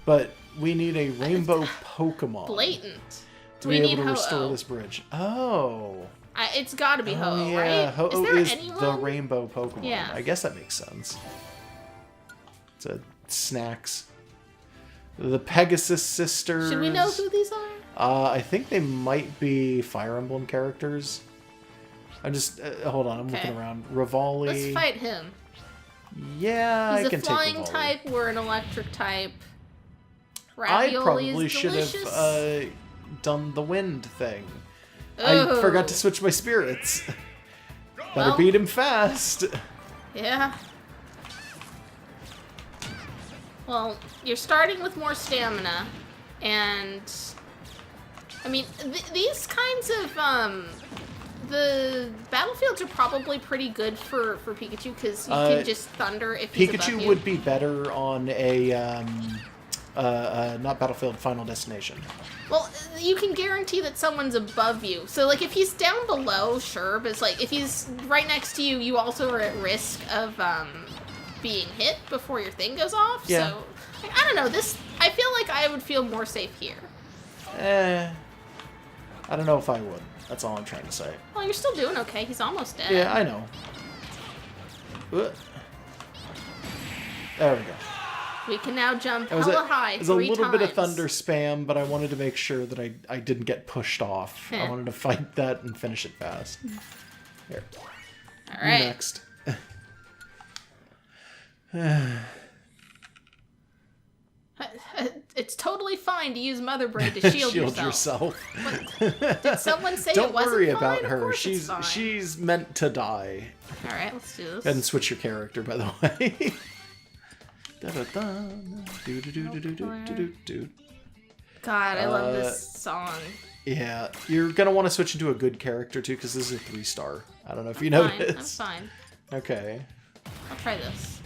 But we need a rainbow Pokemon Blatant. to We be need able to restore Ho-Oh. this bridge. Oh. It's gotta be Ho-Oh, yeah. right? Ho-Oh there is anyone? the rainbow Pokemon. Yeah. I guess that makes sense. It's a Snacks. The Pegasus Sisters. Should we know who these are? I think they might be Fire Emblem characters. I'm just hold on. I'm Okay. looking around. Rivali. Let's fight him. Yeah, He's I can a flying take Rivali. type, we're an electric type. I Ravioli probably is should delicious. have done the wind thing. Ooh. I forgot to switch my spirits. Better Well. beat him fast. Yeah. Well, you're starting with more stamina, and I mean, these kinds of the battlefields are probably pretty good for Pikachu because you can just thunder if he's above Pikachu you. would be better on a not Battlefield, Final Destination. Well, you can guarantee that someone's above you. So, like, if he's down below, sure, but it's like if he's right next to you, you also are at risk of being hit before your thing goes off. Yeah. So, like, I don't know. This, I feel like I would feel more safe here. I don't know if I would. That's all I'm trying to say. Well, you're still doing okay. He's almost dead. Yeah, I know. There we go. We can now jump It was hella high it was a 3 little bit of times. thunder spam, but I wanted to make sure that I didn't get pushed off. I Yeah. wanted to fight that and finish it fast. Here. All right. Next. It's totally fine to use Mother Brain to shield, yourself. Did someone say Don't it wasn't worry fine? about Of her. course it's fine. She's meant to die. All right, let's do this. Go ahead and switch your character, by the way. Da-da-da. Do-do-do-do-do-do-do-do. God, I love this song. Yeah, you're gonna want to switch into a good character too, because this is a 3-star. I don't know if you Fine, noticed. I'm fine. Okay. I'll try this.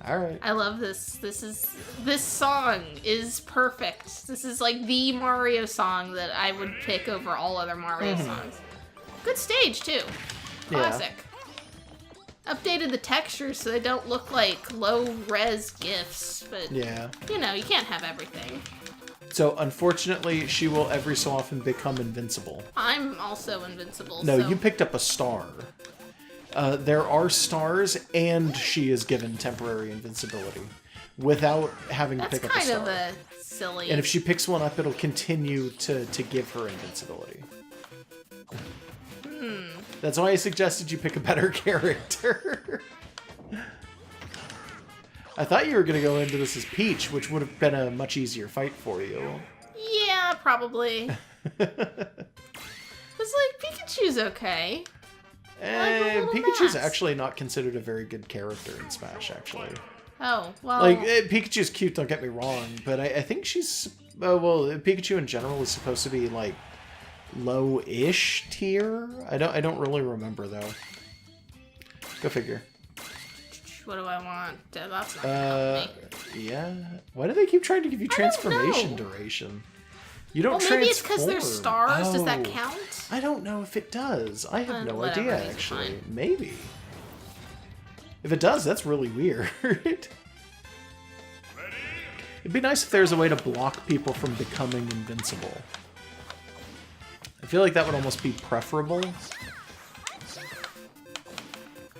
All right. I love this. This song is perfect. This is like the Mario song that I would pick over all other Mario songs. Good stage too. Classic. Updated the textures so they don't look like low res GIFs, but Yeah. you know, you can't have everything. So unfortunately, she will every so often become invincible. I'm also invincible. No, so you picked up a star. There are stars, and she is given temporary invincibility without having to that's pick up a kind star. of a silly. And if she picks one up, it'll continue to give her invincibility. That's why I suggested you pick a better character. I thought you were going to go into this as Peach, which would have been a much easier fight for you. Yeah, probably. It's like, Pikachu's okay. Pikachu's mess. actually not considered a very good character in Smash, actually. Oh, well... Like, Pikachu's cute, don't get me wrong, but I think she's... well, Pikachu in general is supposed to be, like, low-ish tier? I don't really remember, though. Go figure. What do I want? That's not gonna help me. Yeah. Why do they keep trying to give you transformation duration? You don't transform. Maybe it's because they're stars. Does that count? I don't know if it does. I have no whatever, idea, these are actually. fine. Maybe. If it does, that's really weird. It'd be nice if there's a way to block people from becoming invincible. I feel like that would almost be preferable.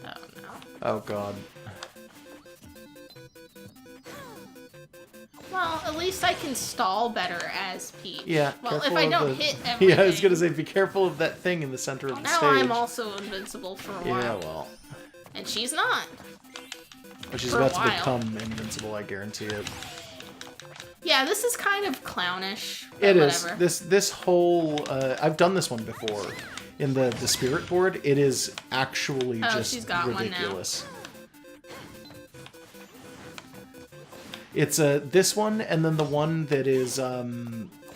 Oh, no. Oh, God. Well, at least I can stall better as Peach. Yeah. Well, if careful I of don't hit everything. Yeah, I was gonna say, be careful of that thing in the center of the Now stage. I'm also invincible for a while. Yeah, well. And she's not. But she's For a about to while. become invincible, I guarantee it. Yeah, this is kind of clownish. But It is. whatever. This whole... I've done this one before. In the spirit board, it is actually just she's got one now. ridiculous. It's this one, and then the one that is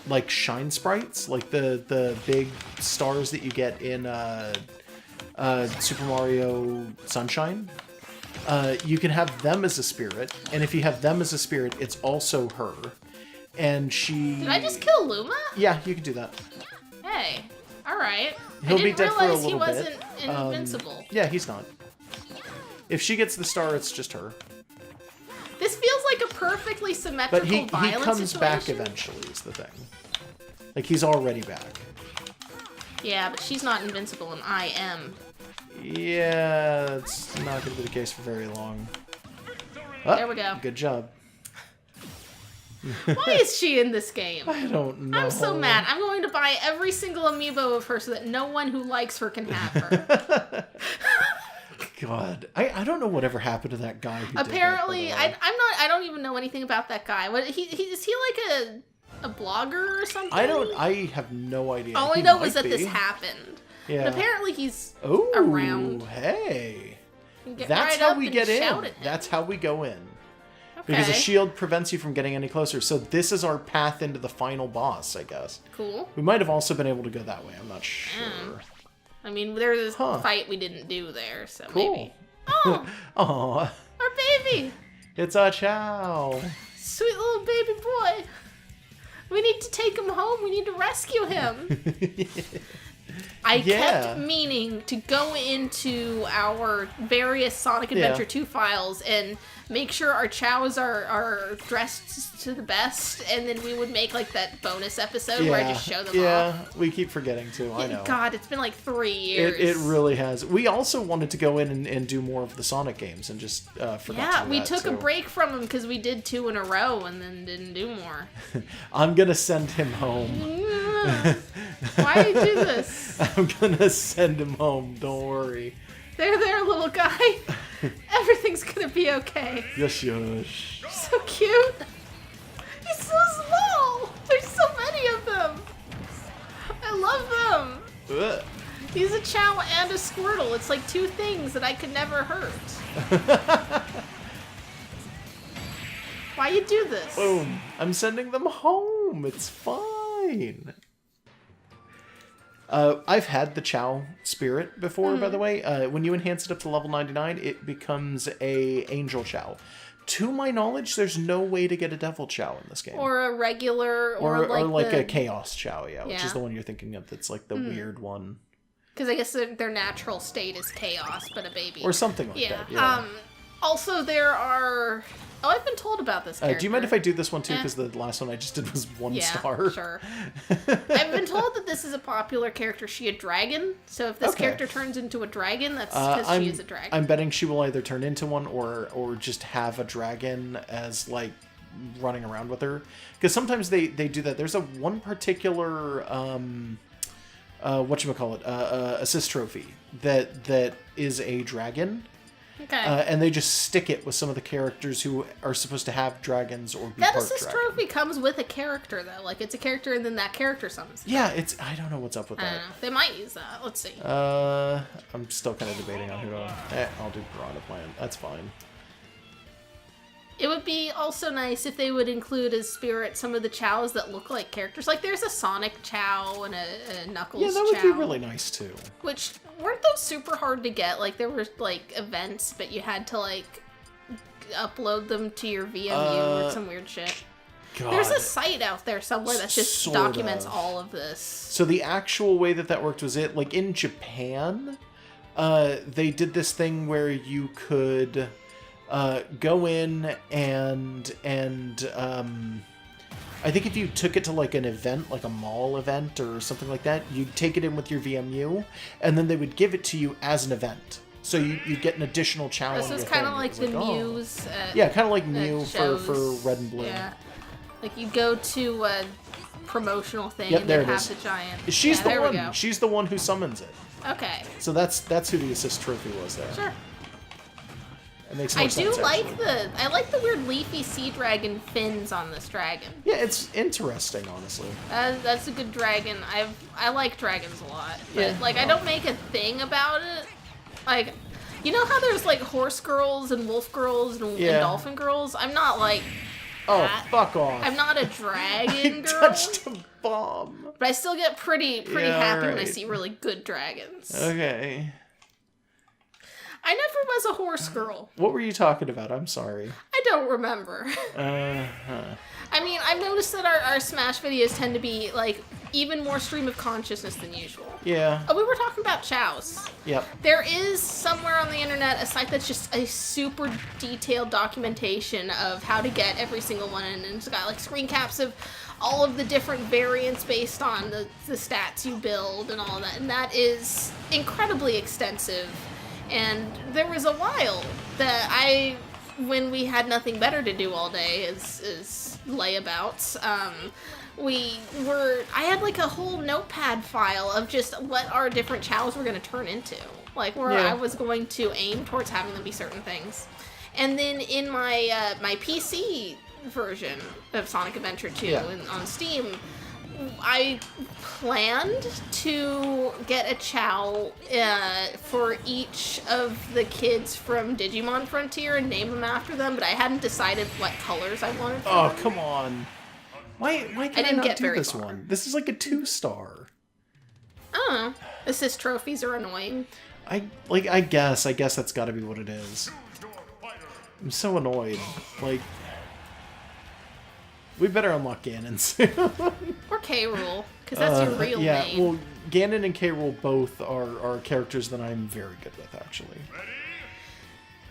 like shine sprites, like the big stars that you get in Super Mario Sunshine. You can have them as a spirit, and if you have them as a spirit, it's also her. And she... Did I just kill Luma? Yeah, you can do that. Hey, alright. He'll I be didn't dead for a realize he little bit. wasn't invincible. Yeah, he's not. If she gets the star, it's just her. This feels like a perfectly symmetrical But he violent comes situation. back eventually, is the thing. Like, he's already back. Yeah, but she's not invincible, and I am. Yeah, that's not going to be the case for very long. Oh, There we go. Good job. Why is she in this game? I don't know. I'm so mad. I'm going to buy every single amiibo of her so that no one who likes her can have her. God, I don't know whatever happened to that guy. Who Apparently, did that, by the way. I don't even know anything about that guy. What is he like a blogger or something? I have no idea. All I He know might is that this be. happened. Yeah. But apparently he's Ooh, around. Hey. You can get That's right how up we and get in. shout at him. That's how we go in. Okay. Because a shield prevents you from getting any closer. So this is our path into the final boss, I guess. Cool. We might have also been able to go that way. I'm not sure. I mean, there's Huh. a fight we didn't do there, so Cool. maybe. Oh, Aw, our baby! it's a Chow. Sweet little baby boy. We need to take him home. We need to rescue him. I Yeah. kept meaning to go into our various Sonic Adventure 2 files and make sure our chows are dressed to the best, and then we would make like that bonus episode where I just show them off. Yeah, we keep forgetting to. I know. God, it's been like 3 years. It really has. We also wanted to go in and do more of the Sonic games and just forgot to Yeah, do we that, took a so. break from them because we did 2 in a row and then didn't do more. I'm gonna send him home. Why do you do this? I'm gonna send him home. Don't worry. There, little guy. Everything's gonna be okay. Yes. You're so cute. He's so small. There's so many of them. I love them. Ugh. He's a Chow and a Squirtle. It's like 2 things that I could never hurt. Why you do this? Boom. I'm sending them home. It's fine. I've had the Chow spirit before, by the way. When you enhance it up to level 99, it becomes a Angel Chow. To my knowledge, there's no way to get a Devil Chow in this game. Or a regular, or like a Chaos Chow, which Yeah. is the one you're thinking of. That's like the weird one. Because I guess their natural state is chaos, but a baby. Or something like Yeah. that. Yeah. Also, there are... Oh, I've been told about this character. Do you mind if I do this one too? Eh. Because the last one I just did was 1 Yeah, star. sure. I've been told that this is a popular character. She a dragon. So if this Okay. character turns into a dragon, that's because she is a dragon. I'm betting she will either turn into one or just have a dragon as like running around with her. Because sometimes they do that. There's one particular whatchamacallit, assist trophy that is a dragon. Okay. And they just stick it with some of the characters who are supposed to have dragons or be that part assist dragon. trophy comes with a character, though. Like, it's a character, and then that character summons them. Yeah, I don't know what's up with I that. don't know. They might use that. Let's see. I'm still kind of debating on who to... I'll do Piranha Plant. That's fine. It would be also nice if they would include as spirit some of the chows that look like characters. Like, there's a Sonic chow and a Knuckles chow. Yeah, that would be really nice, too. Which, weren't those super hard to get? Like, there were, like, events, but you had to, like, upload them to your VMU or some weird shit. God. There's a site out there somewhere that just Sort documents of. all of this. So the actual way that worked was like, in Japan, they did this thing where you could... go in and I think if you took it to like an event, like a mall event or something like that, you'd take it in with your VMU, and then they would give it to you as an event. So you'd get an additional challenge. This is kind of like the Muse. Yeah, kind of like Mew for shows. Red and Blue. Yeah, like you go to a promotional thing Yep, and there they it have is. the giant. She's yeah, the there we one. go. She's the one who summons it. Okay. So that's who the assist trophy was there. Sure. It makes more I sense, do like actually. I like the weird leafy sea dragon fins on this dragon. Yeah, it's interesting, honestly. That's a good dragon. I like dragons a lot, but Yeah, like I well. don't make a thing about it. Like, you know how there's like horse girls and wolf girls and Yeah. dolphin girls? I'm not like Oh, that. fuck off. I'm not a I dragon girl, touched a bomb. but I still get pretty Yeah, happy when I alright. see really good dragons. Okay. I never was a horse girl. What were you talking about? I'm sorry. I don't remember. I mean, I've noticed that our Smash videos tend to be, like, even more stream of consciousness than usual. Yeah. Oh, we were talking about chows. Yep. There is somewhere on the internet a site that's just a super detailed documentation of how to get every single one, and it's got, like, screen caps of all of the different variants based on the stats you build and all that, and that is incredibly extensive. And there was a while that when we had nothing better to do all day is layabouts, I had like a whole notepad file of just what our different chows were going to turn into. Like where Yeah. I was going to aim towards having them be certain things. And then in my my PC version of Sonic Adventure 2 Yeah. on Steam, I planned to get a chow for each of the kids from Digimon Frontier and name them after them, but I hadn't decided what colors I wanted for Oh, them. come on. Why can I didn't not get do very this far. one? This is like a 2-star. I don't know. Assist trophies are annoying. I guess that's got to be what it is. I'm so annoyed. Like, we better unlock Ganon soon. Or K-Rule, because that's your real yeah, name. well, Ganon and K. Rool both are characters that I'm very good with, actually.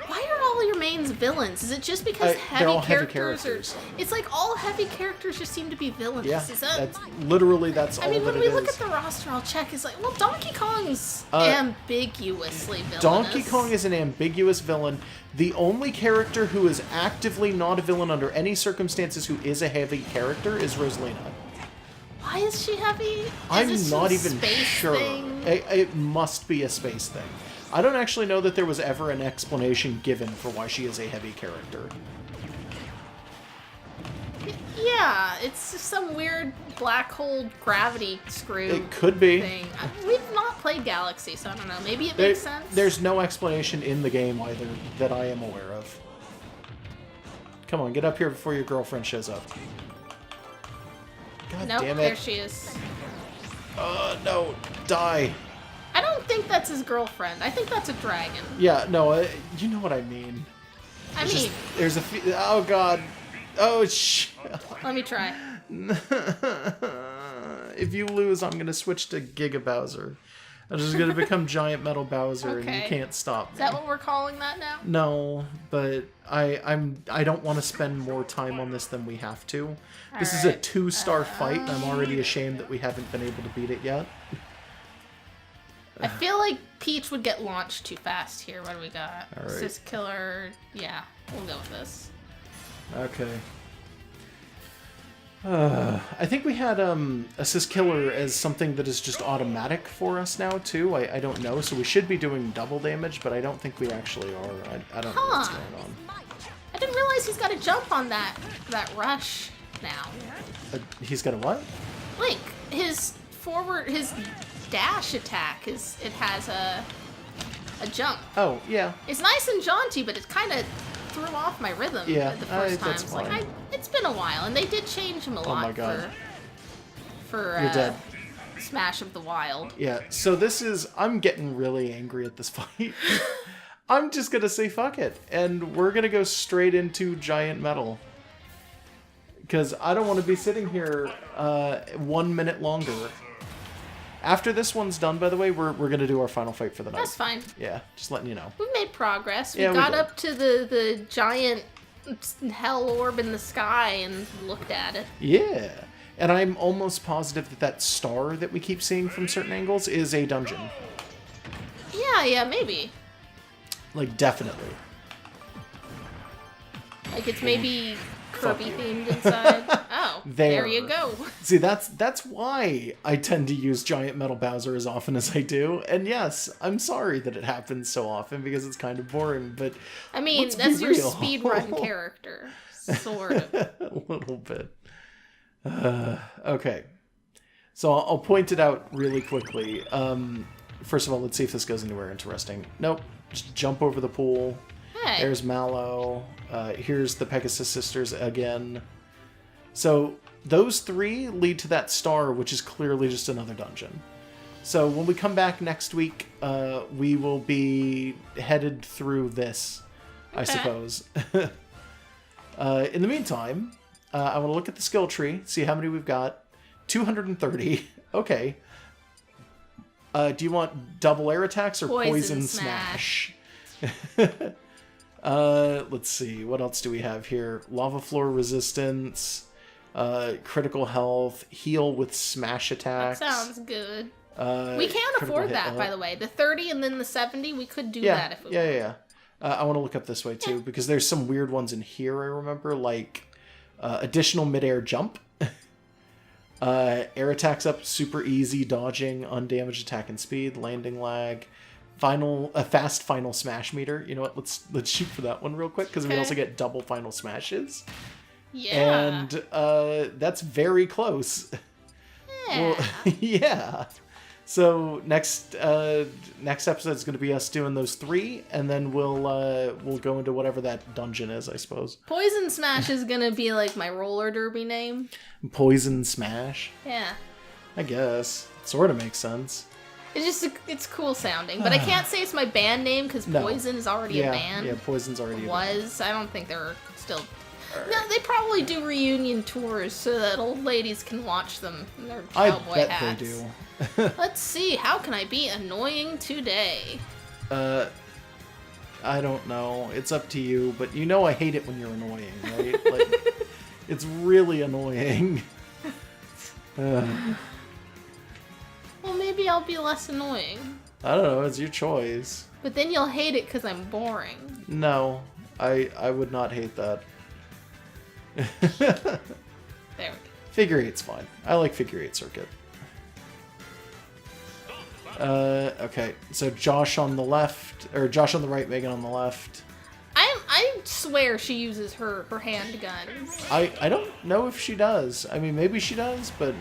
Why are all your mains villains? Is it just because they're all heavy characters are... It's like all heavy characters just seem to be villains. Yeah, Is that... that's literally that's all I mean, that when it we look is. at the roster, I'll check. It's like, well, Donkey Kong's ambiguously villainous. Donkey Kong is an ambiguous villain. The only character who is actively not a villain under any circumstances who is a heavy character is Rosalina. Why is she heavy? Is I'm this not some even space sure. thing? It must be a space thing. I don't actually know that there was ever an explanation given for why she is a heavy character. Yeah, it's just some weird black hole gravity screw It could be. thing. We've not played Galaxy, so I don't know. Maybe it makes sense. There's no explanation in the game either that I am aware of. Come on, get up here before your girlfriend shows up. God Nope, damn there it. she is. No, die. I don't think that's his girlfriend. I think that's a dragon. Yeah, no, you know what I mean. I It's mean, just, there's a oh god. Oh let me try. If you lose, I'm gonna switch to Giga Bowser. I'm just gonna become Giant Metal Bowser, and you Okay. can't stop me. Is that what we're calling that now? No, but I don't want to spend more time on this than we have to. This is a Alright. 2-star fight, and I'm already ashamed that we haven't been able to beat it yet. I feel like Peach would get launched too fast here. What do we got? Alright. Assist killer. Yeah, we'll go with this. Okay. I think we had Assist Killer as something that is just automatic for us now, too. I don't know, so we should be doing double damage, but I don't think we actually are. I don't know what's going on. I didn't realize he's got to jump on that rush now. He's got a what? Link, his dash attack it has a jump. Oh, yeah. It's nice and jaunty, but it kind of threw off my rhythm the first time. It's like it's been a while, and they did change him a lot my God. for You're dead. Smash of the Wild. Yeah, so I'm getting really angry at this fight. I'm just gonna say fuck it, and we're gonna go straight into Giant Metal. Because I don't want to be sitting here 1 minute longer. After this one's done, by the way, we're going to do our final fight for the night. That's fine. Yeah, just letting you know. We made progress. We Yeah, got did. up to the giant hell orb in the sky and looked at it. Yeah. And I'm almost positive that star that we keep seeing from certain angles is a dungeon. Yeah, maybe. Like, definitely. Like it's maybe Kirby themed inside. Oh, there you go. See, that's why I tend to use Giant Metal Bowser as often as I do. And yes, I'm sorry that it happens so often because it's kind of boring, but I mean, let's that's be your real. speedrun character. Sort of. A little bit. Okay. So I'll point it out really quickly. First of all, let's see if this goes anywhere interesting. Nope. Just jump over the pool. Hey. There's Mallow. Here's the Pegasus Sisters again. So those three lead to that star, which is clearly just another dungeon. So when we come back next week, we will be headed through this, I suppose. In the meantime, I want to look at the skill tree, see how many we've got. 230. Okay. Do you want double air attacks or poison smash? Let's see. What else do we have here? Lava floor resistance, critical health, heal with smash attacks. That sounds good. We can't afford that, by the way. The 30 and then the 70, we could do that if we want. Yeah. I want to look up this way too, because there's some weird ones in here, I remember, like additional midair jump. Air attacks up super easy, dodging, undamaged attack and speed, landing lag, fast final smash meter. You know what? Let's shoot for that one real quick because we also get double final smashes. Yeah. And that's very close. Yeah. Well, yeah. So next episode is going to be us doing those three, and then we'll go into whatever that dungeon is, I suppose. Poison Smash is gonna be like my roller derby name. Poison Smash. Yeah. I guess sort of makes sense. It's cool sounding, but I can't say it's my band name because Poison is already a band. Yeah, Poison's already a band. I don't think they're still. Right. No, they probably do reunion tours so that old ladies can watch them in their cowboy hats. I bet they do. Let's see, how can I be annoying today? I don't know. It's up to you, but you know I hate it when you're annoying, right? Like, it's really annoying. Well, maybe I'll be less annoying. I don't know, it's your choice. But then you'll hate it because I'm boring. No, I would not hate that. There we go. Figure eight's fine. I like figure eight circuit. Okay, so Josh on the left, or Josh on the right, Megan on the left. I swear she uses her handguns. I don't know if she does. I mean, maybe she does, but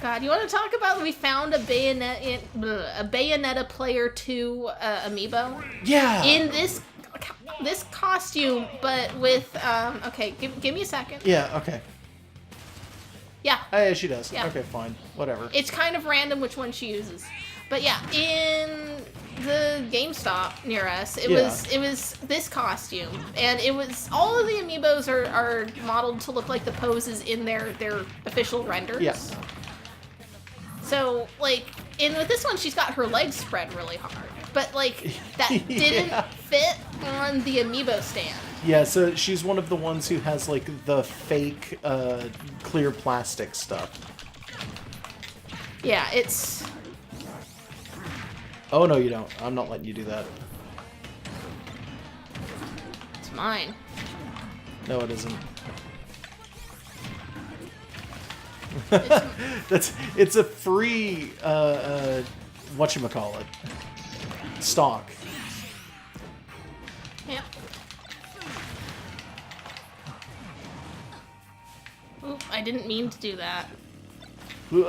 God, you want to talk about we found a Bayonetta Player 2 amiibo? Yeah. In this costume, but with okay, give me a second. Yeah. Okay. Yeah. Oh, yeah, she does. Yeah. Okay, fine. Whatever. It's kind of random which one she uses. But yeah, in the GameStop near us, it was this costume, and it was all of the amiibos are modeled to look like the poses in their official renders. Yeah. So like, with this one, she's got her legs spread really hard, but like that didn't fit on the amiibo stand. Yeah, so she's one of the ones who has like the fake clear plastic stuff. Yeah, it's. Oh, no, you don't. I'm not letting you do that. It's mine. No, it isn't. It's a free whatchamacallit stock. Yep. Oop, I didn't mean to do that. There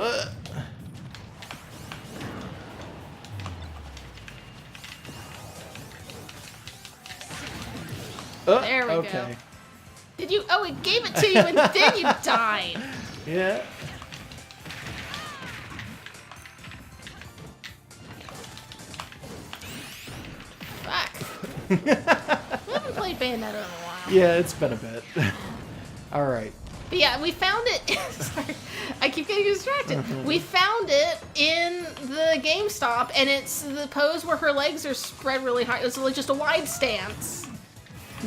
we go. Did you? Oh, it gave it to you and then you died. Yeah. Fuck. We haven't played Bayonetta in a while. Yeah, it's been a bit. All right. But yeah, we found it. Sorry, I keep getting distracted. We found it in the GameStop, and it's the pose where her legs are spread really high. It's like just a wide stance.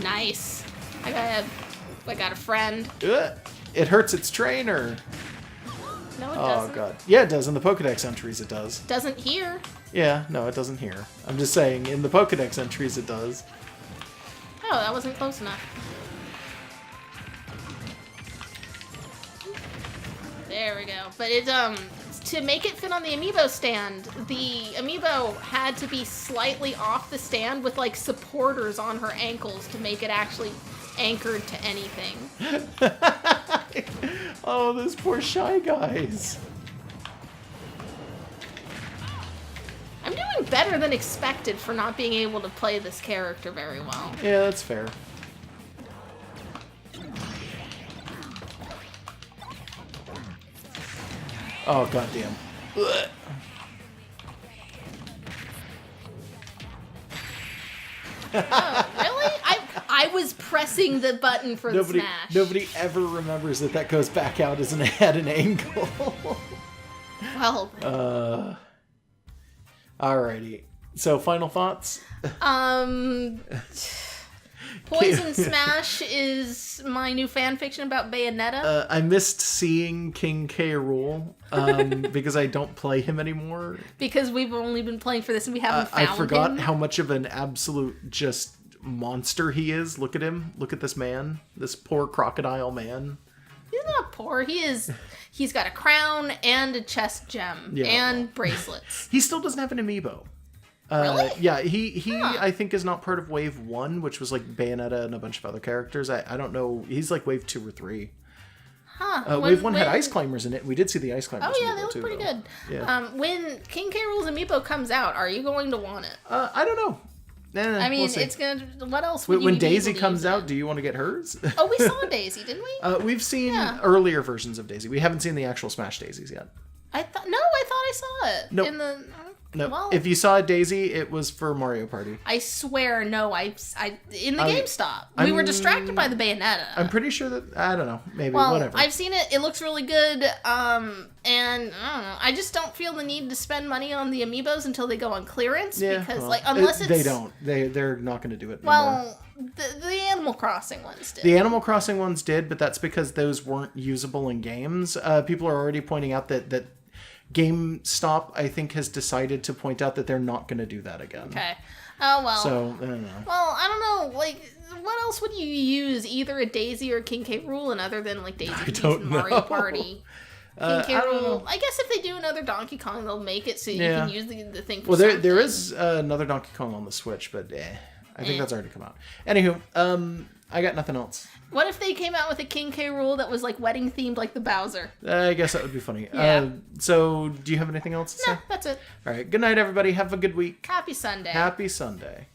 Nice. I got a friend. It hurts its trainer. No, it doesn't. Oh god. Yeah, it does. In the Pokedex entries, it does. Doesn't here. Yeah, no, it doesn't here. I'm just saying, in the Pokedex entries, it does. Oh, that wasn't close enough. There we go. But it to make it fit on the amiibo stand, the amiibo had to be slightly off the stand with like supporters on her ankles to make it actually anchored to anything. Oh, those poor Shy Guys. I'm doing better than expected for not being able to play this character very well. Yeah, that's fair. Oh, goddamn. Ugh. Oh, really? I was pressing the button for the smash. Nobody ever remembers that goes back out as at an angle. Well. Alrighty. So, final thoughts? Poison Smash is my new fan fiction about Bayonetta. I missed seeing King K. Rool because I don't play him anymore. Because we've only been playing for this and we haven't found him. I forgot how much of an absolute just monster he is. Look at him. Look at this man. This poor crocodile man. He's not poor. He's got a crown and a chest gem and bracelets. He still doesn't have an amiibo. Really? Yeah, he I think is not part of Wave 1, which was like Bayonetta and a bunch of other characters. I don't know. He's like Wave 2 or 3. Huh. Wave 1 had Ice Climbers in it. We did see the Ice Climbers. Oh yeah, they look too, pretty though. good. Yeah. When King K. Rool's amiibo comes out, are you going to want it? I don't know. I mean, we'll see. it's gonna. What else would you when be Daisy able to comes use out, it? do you want to get hers? Oh, we saw Daisy, didn't we? We've seen earlier versions of Daisy. We haven't seen the actual Smash Daisies yet. I thought I saw it. Nope. In the. No, Well, if you saw Daisy, it was for Mario Party. I swear, no. In the GameStop, we were distracted by the Bayonetta. I'm pretty sure that I don't know, maybe well, whatever. I've seen it. It looks really good. And I don't know. I just don't feel the need to spend money on the amiibos until they go on clearance because, like, unless it's they don't, they're not going to do it anymore. Well, the Animal Crossing ones did. The Animal Crossing ones did, but that's because those weren't usable in games. People are already pointing out that GameStop, I think, has decided to point out that they're not going to do that again. Okay. Oh, well. So, I don't know. Well, I don't know. Like, what else would you use either a Daisy or King K. Rool in other than, like, Daisy and Mario Party? King K. Rool. I guess if they do another Donkey Kong, they'll make it so you can use the thing for Well, there is another Donkey Kong on the Switch, but I think that's already come out. Anywho, I got nothing else. What if they came out with a King K. Rool that was like wedding themed like the Bowser? I guess that would be funny. Yeah. So, do you have anything else to say? No, that's it. All right. Good night, everybody. Have a good week. Happy Sunday. Happy Sunday.